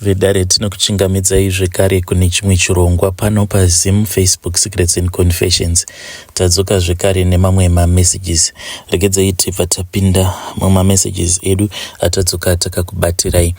Vedare tinokuchingamidzai zvekare kune chimwe chirongwa pano paZim Facebook Secrets and Confessions. Tadzoka zvekare nemamwe mamessages. Regedzai tibva tapinda mumamessages edu atadzoka takakubatirai.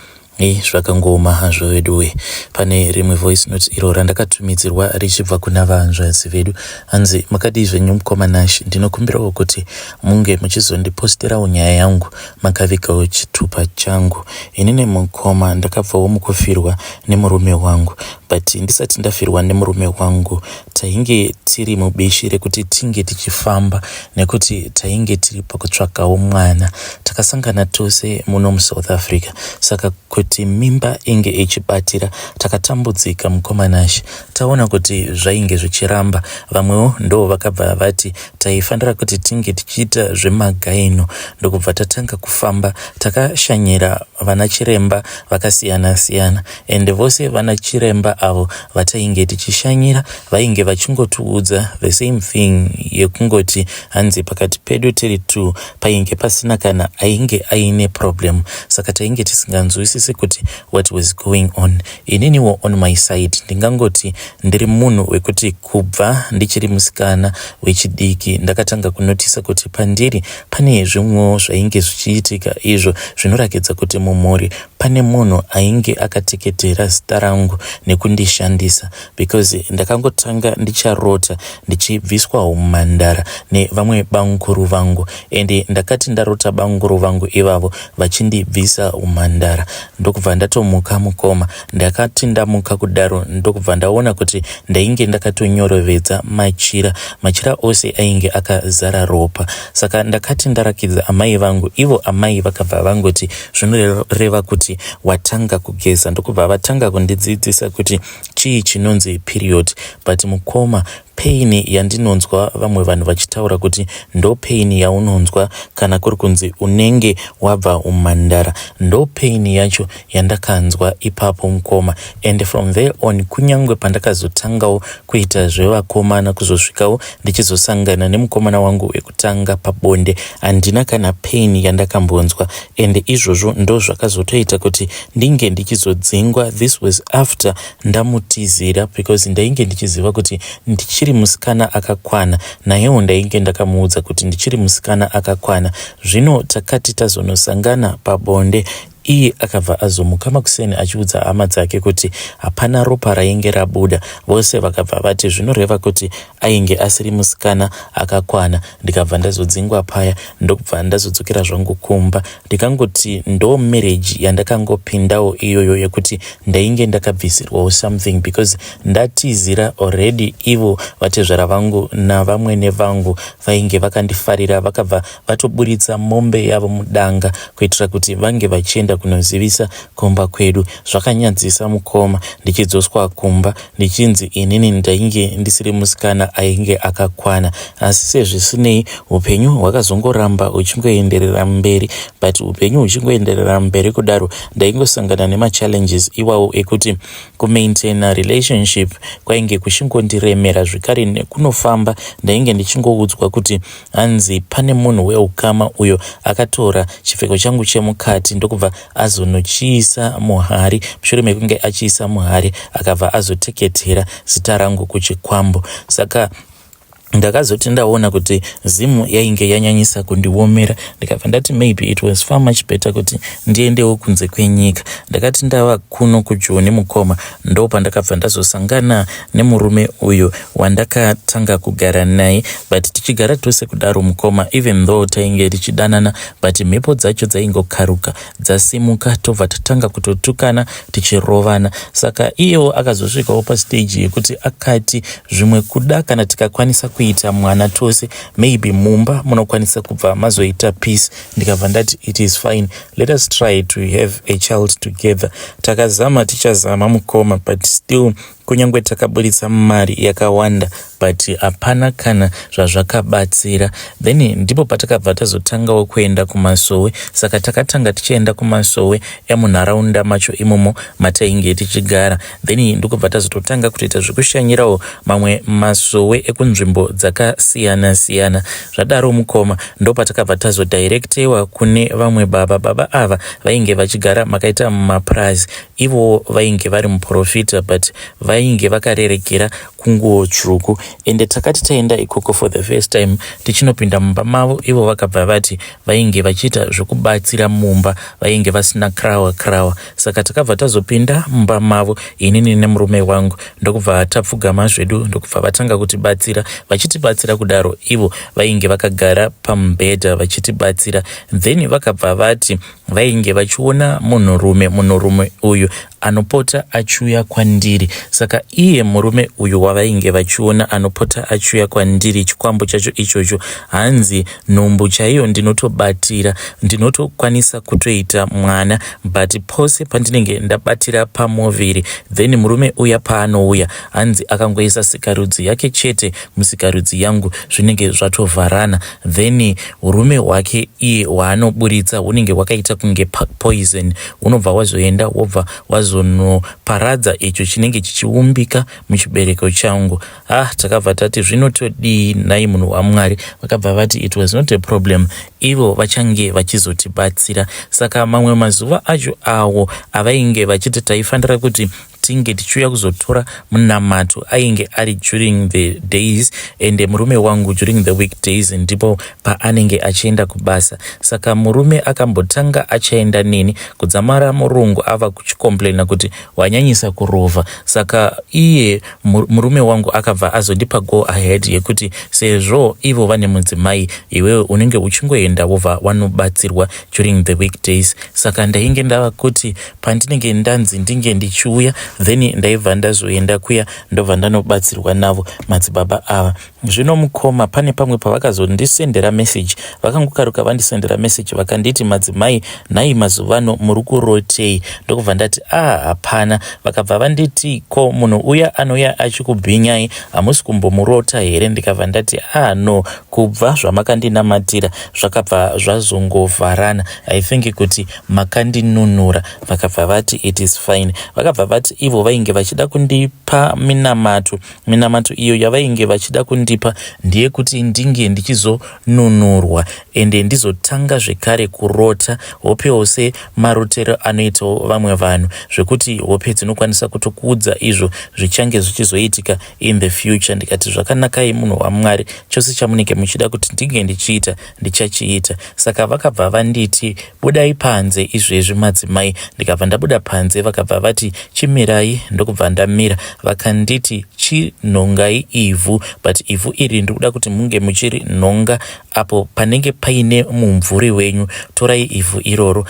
Zvakangoma hazvo veduwe. Pane rimwe voice note iro randakatumidzirwa richibva kuna vahanzvadzi vedu. Hanzi, makadii zvenyu mukomanashi, ndinokumbirawo kuti munge muchizondiposterawo nyaya yangu makavikawo chitupa changu. Inini mukoma ndakabvawo mukufirwa nemurume wangu, but ndisati ndafirwa nemurume wangu tainge tiri mubishi rekuti tinge tichifamba nekuti tainge tiri pakutsvakawo mwana. Takasangana tose muno muSouth Africa, saka kuti mimba inge ichibatira takatambudzika mukomanashi. Taona kuti zvainge zvichiramba, vamwewo ndo vakabva vati taifanira kuti tinge tichiita zvemagaino. Ndokubva tatanga kufamba, takashanyira vana chiremba vakasiyana siyana, ende vose vana chiremba avo vatainge tichishanyira vainge vachingotiudza the same thing yekungoti hanzi pakati pedu tiri tu painge pasina kana ainge aine problem. Saka tainge tisinganzwisisi kuti what was going on. Ininiwo on my side ndingangoti ndiri munhu wekuti kubva ndichiri musikana wechidiki ndakatanga kunotisa kuti pandiri pane zvimwewo zvainge zvichiitika izvo zvinorakidza kuti mumhuri pane munhu ainge akateketera zita rangu nekundishandisa, because ndakangotanga ndicharota ndichibviswa umhandara nevamwe banguru vangu, ende ndakati ndarota banguru vangu ivavo vachindibvisa umhandara. Ndokubva ndatomuka mukoma. Ndakati ndamuka kudaro ndokubva ndaona kuti ndainge ndakatonyorovedza machira ose ainge akazara ropa. Saka ndakati ndarakidza amai vangu, ivo amai vakabva vangoti zvinoreva kuti watanga kugeza. Ndokubva vatanga kundidzidzisa kuti chii chinonzi period, but mukoma pain yandinonzwa vamwe vanhu vachitaura kuti ndo pain yaunonzwa kana kuri kunzi unenge wabva umhandara, ndo pain yacho yandakanzwa ipapo mukoma. And from there on, kunyangwe pandakazotangawo kuita zvevakomana kuzosvikawo ndichizosangana nemukomana wangu wekutanga pabonde, handina kana pain yandakambonzwa, and izvozvo ndo zvakazotoita kuti ndinge ndichizodzingwa. This was after ndamutizira, because ndainge ndichiziva kuti ndichiri musikana akakwana, nayewo ndainge ndakamuudza kuti ndichiri musikana akakwana. Zvino takati tazonosangana pabonde, iye akabva azomuka makuseni achiudza hama dzake kuti hapana ropa rainge rabuda. Vose vakabva vati zvinoreva kuti ainge asiri musikana akakwana. Ndikabva ndazodzingwa paya, ndokubva ndazodzokera zvangu kumba. Ndikangoti ndo marriage yandakangopindawo iyoyo yekuti ndainge ndakabvisirwawo something, because ndatizira already ivo vatezvara vangu navamwene vangu vainge vakandifarira, vakabva vatoburitsa mombe yavo mudanga kuitira kuti vange vachienda kunozivisa kumba kwedu. Zvakanyadzisa mukoma, ndichidzoswa kumba ndichinzi inini ndainge ndisiri musikana ainge akakwana. Asi sezvisinei, upenyu hwakazongoramba uchingoenderera mberi, but upenyu uchingoenderera mberi kudaro ndaingosangana nemachallenges iwawo ekuti kumaintaina relationship kwainge kuchingondiremera zvekare nekunofamba. Ndainge ndichingoudzwa kuti hanzi pane munhu weukama uyo akatora chipfeko changu chemukati ndokubva azonochiisa muhari. Mushure mekunge achiisa muhari akabva azoteketera zita rangu kuchikwambo. Saka ndakazoti ndaona kuti zimu yainge yanyanyisa kundiomera, ndikabva ndati maybe it was far much better kuti ndiendewo kunze kwenyika. Ndakati ndava kuno kuJoni mukoma, ndo pandakabva ndazosangana nemurume uyo wandakatanga kugara naye, but tichigara tose kudaro mukoma, even though tainge tichidanana, but mhepo dzacho dzaingokaruka dzasimuka, tobva tatanga kutotukana tichirovana. Saka iyewo akazosvikawo pastage yekuti akati zvimwe kuda kana tikakwanisa kuita mwana tose, maybe mumba munokwanisa kubva mazoita peace. Ndikabva ndati it is fine, let us try to have a child together. Takazama tichazama mukoma, but still kunyangwe takaburitsa mari yakawanda but hapana kana zvazvakabatsira. Then ndipo patakabva tazotangawo kuenda kumasowe. Saka takatanga tichienda kumasowe emunharaunda macho imomo matainge tichigara. Then ndikubva tazototanga kutoita zvekushanyirawo mamwe masowe ekunzvimbo dzakasiyana siyana. Zvadaro mukoma ndopatakabva tazodirectewa kune vamwe baba ava vainge vachigara makaita mumaprazi. Ivo vainge vari muporofita but vainge vakarerekera kunguo tsvuku. Ende takati taenda ikoko for the first time tichinopinda mumba mavo, ivo vakabva vati vainge vachiita zvokubatsira mumba, vainge vasina krawa. Saka takabva tazopinda mumba mavo inini nemurume wangu, ndokubva tapfugama zvedu, ndokubva vatanga kutibatsira. Vachitibatsira kudaro, ivo vainge vakagara pamubhedha vachitibatsira. Then vakabva vati vainge vachiona munhurume uyu anopota achiuya kwandiri. Saka iye murume uyu wavainge vachiona anopota achiuya kwandiri, chikwambo chacho ichocho hanzi nhumbu chaiyo ndinotobatira, ndinotokwanisa kutoita mwana, but pose pandinenge ndabatira pamoviri. Then murume uya paanouya hanzi akangoisa sikarudzi yake chete musikarudzi yangu, zvinenge zvatovharana. Then urume hwake iye waanoburitsa hunenge hwakaita kunge poison, unobva wazoenda wobva wazonoparadza icho chinenge chichiumbika muchibereko changu. Takabva tati zvinotodii nhai munhu waMwari? Vakabva vati it was not a problem, ivo vachange vachizotibatsira. Saka mamwe mazuva acho awo avainge vachiti taifanira kuti tinge tichiuya kuzotora munamato ainge ari during the days, ende murume wangu during the weekdays ndipo paanenge achienda kubasa. Saka murume akambotanga achaenda neni kudzamara murungu ava kuchikomplaina kuti wanyanyisa kurovha. Saka iye murume wangu akabva azondipa go ahead yekuti sezvo ivo vane mudzimai, iwewe unenge uchingoenda wobva wanobatsirwa during the weekdays. Saka ndainge ndava kuti pandinenge ndanzi ndinge ndichiuya, then ndaibva ndazoenda kuya ndobva ndanobatsirwa navo madzibaba ava. Zvino mukoma pane pamwe pavakazondisendera message, vakangokaruka vandisendera message vakanditi madzimai nhai mazuvano muri kurotei? Ndokubva ndati hapana. Vakabva vanditi ko munhu uya anouya achikubhinyai hamusi kumbomurota here? Ndikabva ndati no, kubva zvamakandinamatira zvakabva zvazongovharana, I think kuti makandinunura. Vakabva vati it is fine. Vakabva vati ivo vainge vachida kundipa minamato iyo yavainge vachida kundipa ndiye kuti ndinge ndichizonunurwa ende ndizotanga zvekare kurota hopewo se marotero anoitawo vamwe vanhu, zvekuti hope dzinokwanisa kutokuudza izvo zvichange zvichizoitika in the future. Ndikati zvakanakai munhu waMwari, chose chamunenge muchida kuti ndinge ndichiita ndichachiita. Saka vakabva vanditi budai panze izvezvi madzimai. Ndikabva ndabuda panze, vakabva vati chimirai, ndokubva ndamira. Vakanditi chinhongai ivhu, but ivhu iri ndikuda kuti munge muchiri nhonga apo panenge paine mumvuri wenyu, torai ivhu iroro.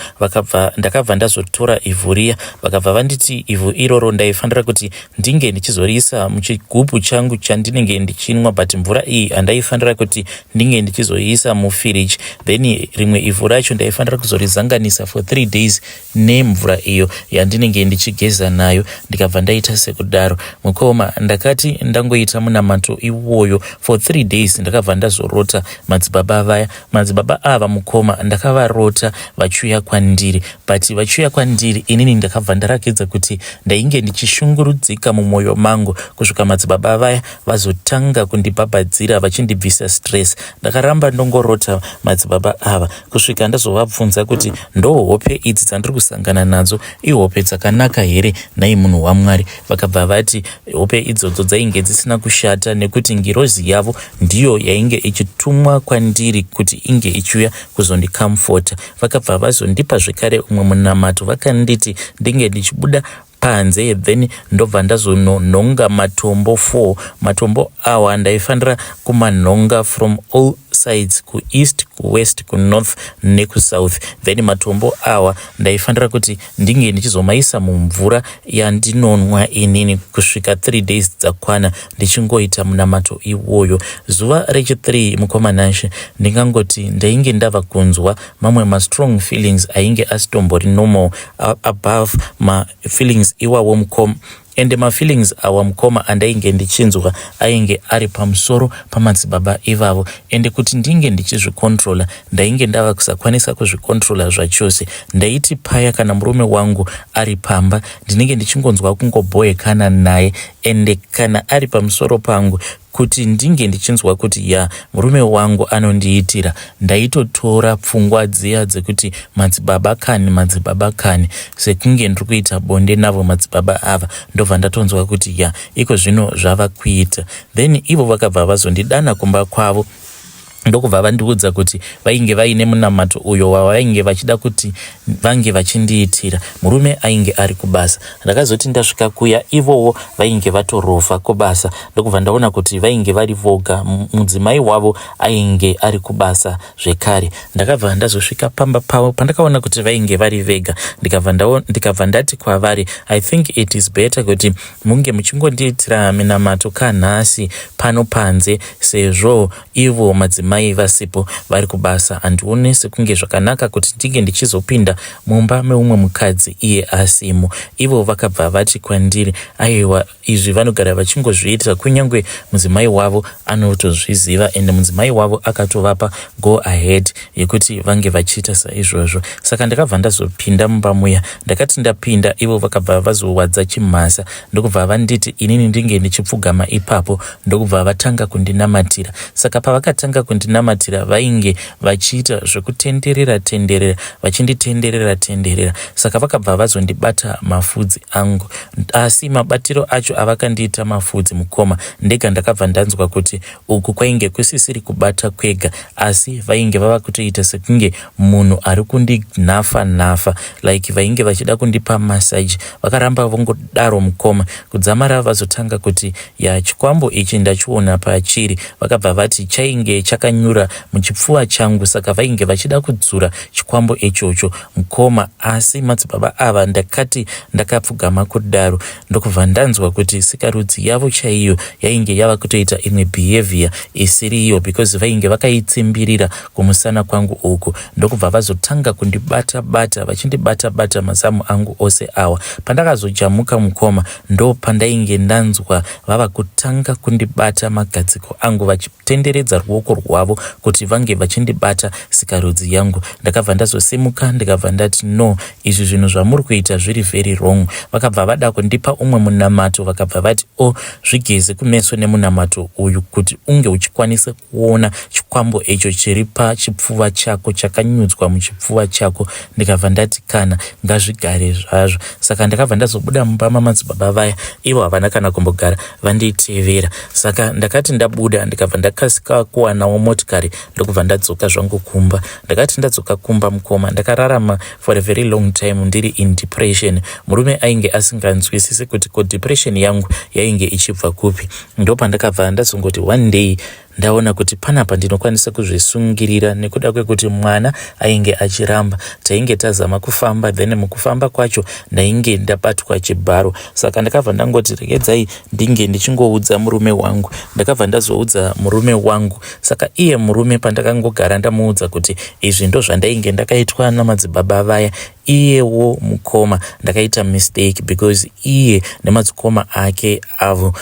Ndakabva ndazotora ivhu riya. Vakabva vanditi ivhu iroro ndaifanira kuti ndinge ndichizoriisa muchigubhu changu chandinenge ndichinwa, but mvura iyi handaifanira kuti ndinge ndichizoiisa mufiriji. Then rimwe ivhu racho ndaifanira kuzorizanganisa for 3 days nemvura iyo yandinenge ndichigeza nayo. Ndikabva ndaita sekudaro. Mukoma ndakati ndangoita munamato iwoyo for 3 days, ndakabva ndazorota madzibaba vaya. Madzibaba ava mukoma ndakavarota vachiuya kwandiri, but vachiuya kwandiri inini ndakabva ndarakidza kuti ndainge ndichishungurudzika mumwoyo mangu kusvika madzibaba vaya vazotanga kundibhabhadzira vachindibvisa stress. Ndakaramba ndongorota madzibaba ava kusvika ndazovabvunza kuti ndo hope idzi dzandiri kusangana nadzo ihope dzakanaka here nhai munhu waMwari? Vakabva vati hope idzodzo dzainge dzisina kushata nekuti ngirozi yavo ndiyo yainge ichitumwa kwandiri kuti inge ichiuya kuzondikamfota. Vakabva vazondipa zvekare umwe munamato, vakanditi ndinge ndichibuda panze, then ndobva ndazononhonga matombo 4. Matombo awa ndaifanira kumanhonga from all sides, kueast, kuwest, kunorth nekusouth. Then matombo awa ndaifanira kuti ndinge ndichizomaisa mumvura yandinonwa inini kusvika 3 days dzakwana ndichingoita munamato iwoyo. Zuva rechi3 mukomanashe ndingangoti ndainge ndava kunzwa mamwe ma-strong feelings ainge asitombori normal above ma feelings iwawo mukoma ende mafeelings awa mukoma andainge ndichinzwa ainge ari pamusoro pamadzibaba ivavo, ende kuti ndinge ndichizvikontrola ndainge ndava kusakwanisa kuzvikontrola zvachose. Ndaiti paya kana murume wangu ari pamba ndinenge ndichingonzwa kungobhoyekana naye, ende kana ari pamusoro pangu kuti ndinge ndichinzwa kuti murume wangu anondiitira, ndaitotora pfungwa dziya dzekuti madzibaba kani sekunge ndiri kuita bonde navo madzibaba ava, ndobva ndatonzwa kuti iko zvino zvava kuita. Then ivo vakabva vazondidana kumba kwavo, ndokubva vandiudza kuti vainge vaine munamato uyo wavainge vachida kuti vange vachindiitira. Murume ainge ari kubasa. Ndakazoti ndasvika kuya ivowo vainge vatorova kubasa, ndokubva ndaona kuti vainge vari voga, mudzimai wavo ainge ari kubasa zvekare. Ndakabva ndazosvika pamba pavo, pandakaona kuti vainge vari vega, ndikabva ndati kwavari, I think it is better kuti munge muchingondiitira minamato kanhasi pano panze, sezvo ivo madzimai vasipo vari kubasa. Handione sekunge zvakanaka kuti ndinge ndichizopinda mumba meumwe mukadzi iye asimo. Ivo vakabva vati kwandiri, aiwa, izvi vanogara vachingozviitira, kunyange mudzimai wavo anotozviziva, ende mudzimai wavo akatovapa go ahead yekuti vange vachiita saizvozvo. Saka ndakabva ndazopinda mumba muya. Ndakati ndapinda, ivo vakabva vazowadza chimhasa, ndokubva vanditi inini ndinge ndichipfugama ipapo, ndokubva vatanga kundinamatira. Saka pavakatanga kundinamatira vainge vachiita zvekutenderera vachinditenderera. Saka vakabva vazondibata mafudzi angu, asi mabatiro acho avakandiita mafudzi mukoma, ndega ndakabva ndanzwa kuti uku kwainge kusisiri kubata kwega, asi vainge vava kutoita sekunge munhu ari kundinhafa, like vainge vachida kundipa masaji. Vakaramba vongodaro mukoma, kudzamara vazotanga kuti chikwambo ichi ndachiona pachiri. Vakabva vati chainge chakanyura muchipfuva changu, saka vainge vachida kudzura chikwambo ichocho mukoma. Asi madzibaba ava ndakati ndakapfugama kudaro, ndokubva ndanzwa kuti sikarudzi yavo chaiyo yainge yava kutoita imwe behavior isiriyo, because vainge vakaitsimbirira kumusana kwangu uku. Ndokubva vazotanga kundibata vachindibata mazamu angu ose awa. Pandakazojamuka mukoma, ndo pandainge ndanzwa vava kutanga kundibata magadziko angu, vachitenderedza ruoko rwavo kuti vange vachindibata sikarudzi yangu. Ndakabva ndazosimuka ndikabva ndati no, izvi zvinhu zvamuri kuita zviri very wrong. Vakabva vada kundipa umwe munamato, vakabva vati zvigeze kumeso nemunamato uyu kuti unge uchikwanisa kuona chikwambo icho chiri pachipfuva chako, chakanyudzwa muchipfuva chako. Ndikabva ndati kana ngazvigare zvazvo. Saka ndakabva ndazobuda mumba mamadzibaba vaya, ivo havana kana kumbogara vanditevera. Saka ndakati ndabuda ndikabva ndakasika kuwanawo motikari, ndokubva ndadzoka zvangu kumba. Ndakati ndadzoka kumba mukoma, ndakararama for a very long time ndiri in depression. Murume ainge asinganzwisisi kuti ko depression yangu yainge ichibva kupi. Ndo pandakabva ndazongoti one day ndaona kuti panapa ndinokwanisa kuzvisungirira, nekuda kwekuti mwana ainge achiramba. Tainge tazama kufamba, then mukufamba kwacho ndainge ndabatwa chibharo. Saka ndakabva ndangoti regedzai ndinge ndichingoudza murume wangu. Ndakabva ndazoudza murume wangu. Saka iye murume pandakangogara ndamuudza kuti izvi ndo zvandainge ndakaitwa namadzibaba vaya, iyewo mukoma ndakaita mistake, because iye nemadzikoma ake avo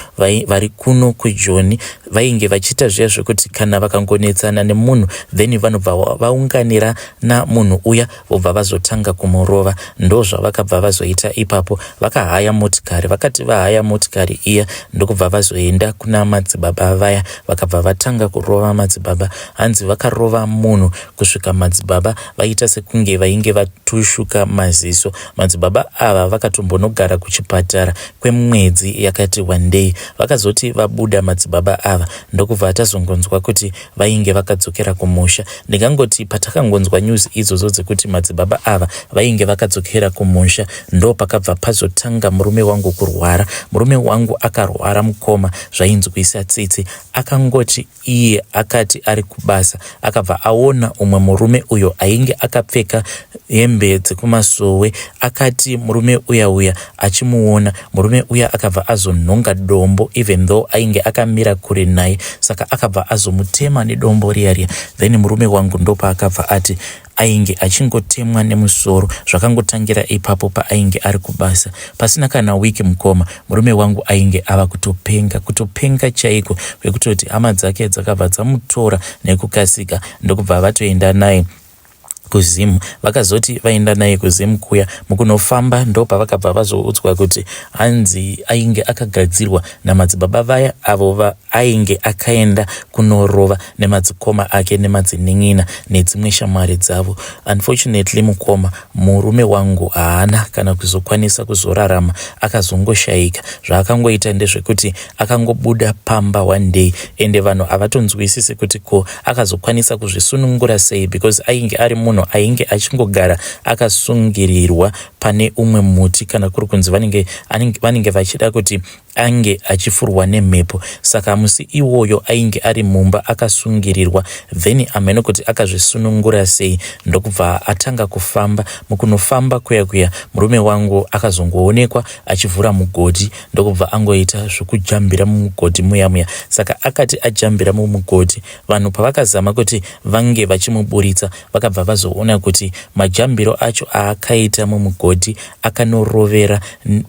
vari kuno kuJoni vainge vachiita zviya zvekuti kana vakangonetsana nemunhu, then vanobva vaunganira namunhu uya vobva vazotanga kumurova. Ndo zvavakabva vazoita ipapo, vakahaya motikari. Vakati vahaya motikari iya, ndokubva vazoenda kuna madzibaba vaya, vakabva vatanga kurova madzibaba. Hanzi vakarova munhu kusvika madzibaba vaita sekunge vainge vatushuka maziso. Madzibaba ava vakatombonogara kuchipatara kwemwedzi yakati one day. Vakazoti vabuda madzibaba ava, ndokubva tazongonzwa kuti vainge vakadzokera kumusha. Ndingangoti patakangonzwa news idzodzo dzekuti madzibaba ava vainge vakadzokera kumusha, ndo pakabva pazotanga murume wangu kurwara. Murume wangu akarwara mukoma zvainzwisa tsitsi. Akangoti iye akati ari kubasa, akabva aona umwe murume uyo ainge akapfeka hembe kumasowe. Akati murume uya achimuona, murume uya akabva azonhonga dombo even though ainge akamira kure naye, saka akabva azomutema nedombo riya. Then murume wangu ndopa akabva ati ainge achingotemwa nemusoro. Zvakangotangira ipapo paainge ari kubasa. Pasina kana wiki mukoma, murume wangu ainge ava kutopenga chaiko, kwekutoti hama dzake dzakabva dzamutora nekukasika ndokubva vatoenda naye kuzimu. Vakazoti vaenda naye kuzimu kuya, mukunofamba ndopa vakabva vazoudzwa kuti hanzi ainge akagadzirwa namadzibaba vaya avo ainge akaenda kunorova nemadzikoma ake nemadzining'ina nedzimwe shamwari dzavo. Unfortunately mukoma, murume wangu haana kana kuzokwanisa kuzorarama, akazongoshayika. Zvaakangoita ndezvekuti akangobuda pamba one day, ende vanhu havatonzwisisi kuti ko akazokwanisa kuzvisunungura sei, because ainge ari munhu ainge achingogara akasungirirwa pane umwe muti, kana kuri kunzi vanenge vachida kuti ange achifurwa nemhepo. Saka musi iwoyo ainge ari mumba akasungirirwa, then ameno kuti akazvisunungura sei, ndokubva atanga kufamba. Mukunofamba kuya murume wangu akazongoonekwa achivhura mugodhi, ndokubva angoita zvokujambira mumugodhi muya. Saka akati ajambira mumugodhi, vanhu pavakazama kuti vange vachimuburitsa, vakabva vazoona kuti majambiro acho aakaita mumugodhi akanorovera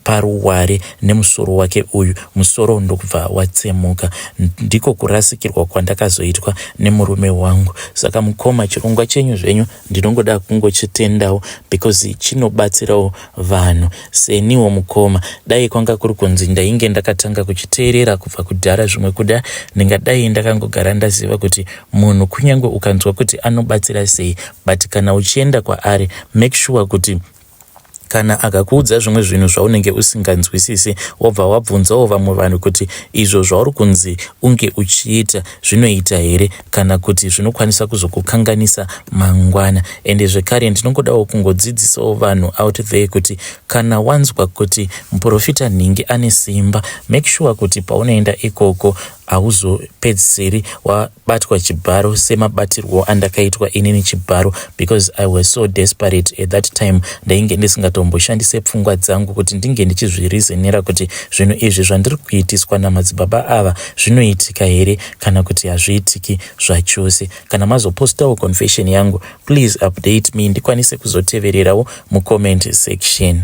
paruware nemusoro wake uyu. Musoro ndokubva watsemuka. Ndiko kurasikirwa kwandakazoitwa nemurume wangu. Saka mukoma, chirongwa chenyu zvenyu ndinongoda kungochitendawo because chinobatsirawo vanhu. Seniwo mukoma, dai kwanga kuri kunzi ndainge ndakatanga kuchiteerera kubva kudhara zvimwe kuda, ndingadai ndakangogara ndaziva kuti munhu kunyange ukanzwa kuti anobatsira sei, but kana uchienda kwaari, make sure kuti kana akakuudza zvimwe zvinhu zvaunenge usinganzwisisi, wobva wabvunzawo vamwe vanhu kuti izvo zvauri kunzi unge uchiita zvinoita here, kana kuti zvinokwanisa kuzokukanganisa mangwana. Ende zvekare ndinongodawo kungodzidzisawo vanhu out there kuti kana wanzwa kuti muprofita nhingi ane simba, make sure kuti paunoenda ikoko hauzopedzisiri wabatwa chibharo semabatirwo andakaitwa inini chibharo, because I was so desperate at that time. Ndainge ndisingatomboshandise pfungwa dzangu kuti ndinge ndichizvirizonera kuti zvinhu izvi zvandiri kuitiswa namadzibaba ava zvinoitika here kana kuti hazviitiki zvachose. Kana mazopostawo confession yangu, please update me ndikwanise kuzotevererawo mucomment section.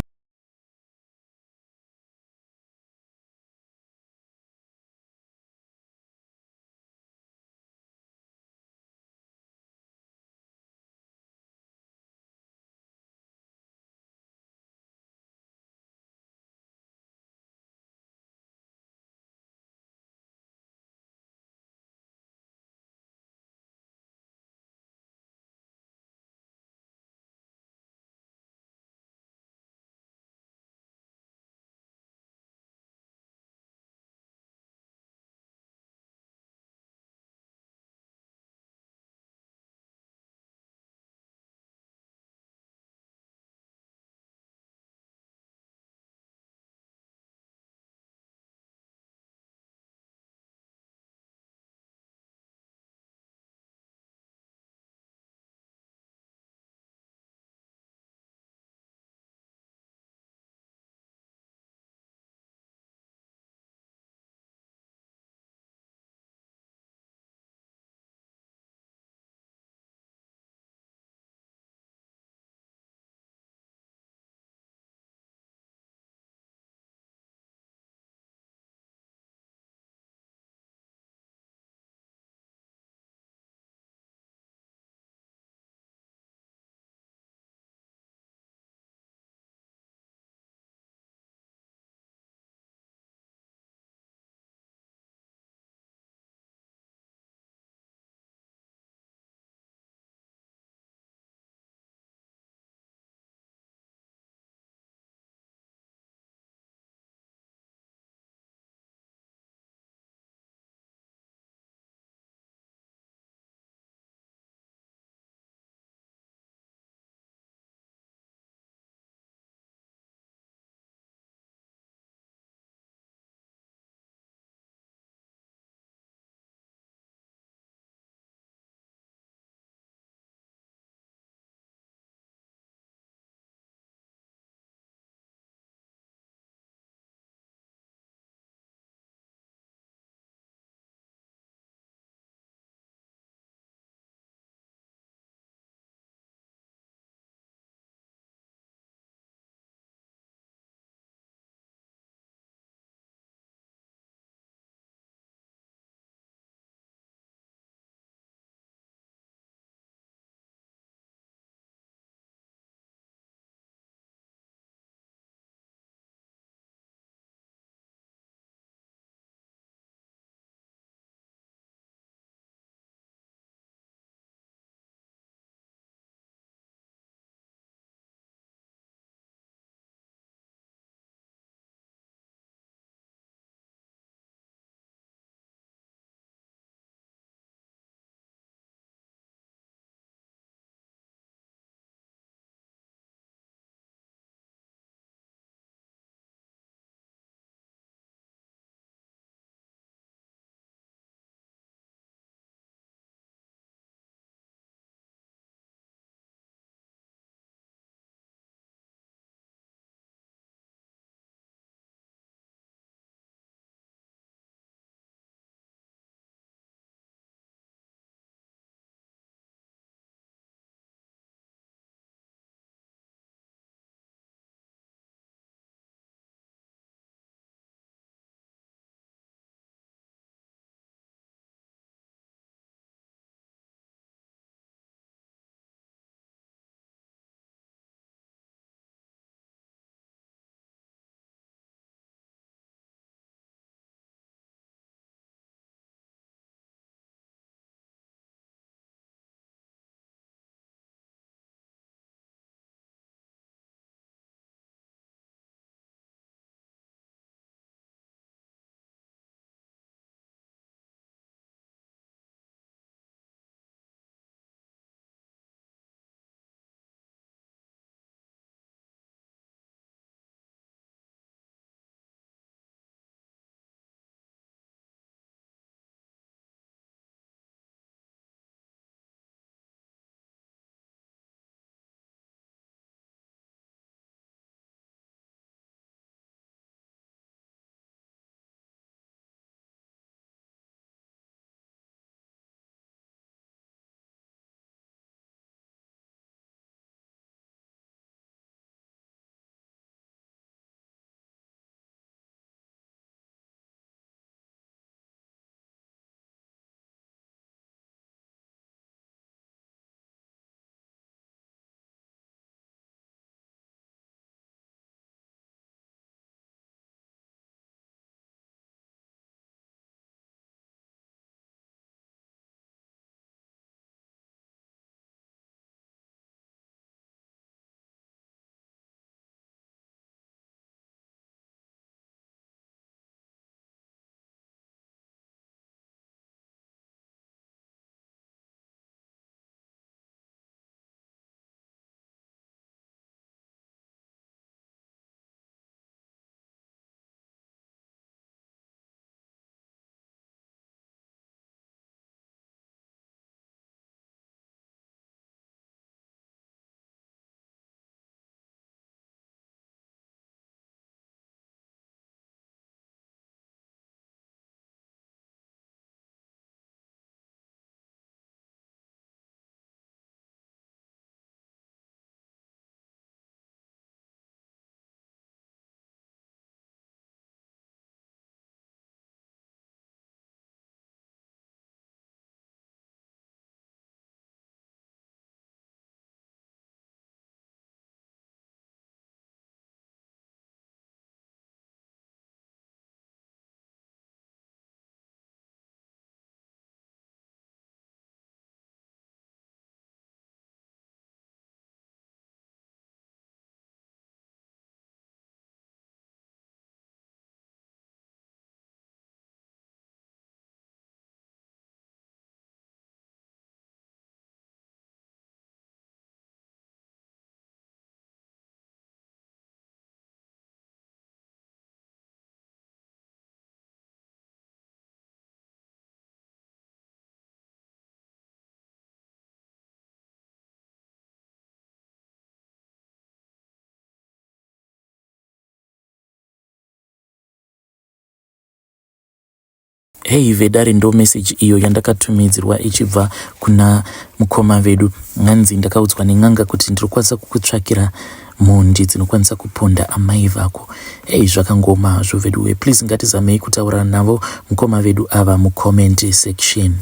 Hey vedare, ndo message iyo yandakatumidzirwa ichibva kuna mukoma vedu. Nganzi ndakaudzwa nen'anga kuti ndirikwanisa kukutsvakira mhondi dzinokwanisa kuponda amai vako. Hey, zvakangoma zvo vedu we. Please ngatizamei kutaura navo mukoma vedu ava mucomment section.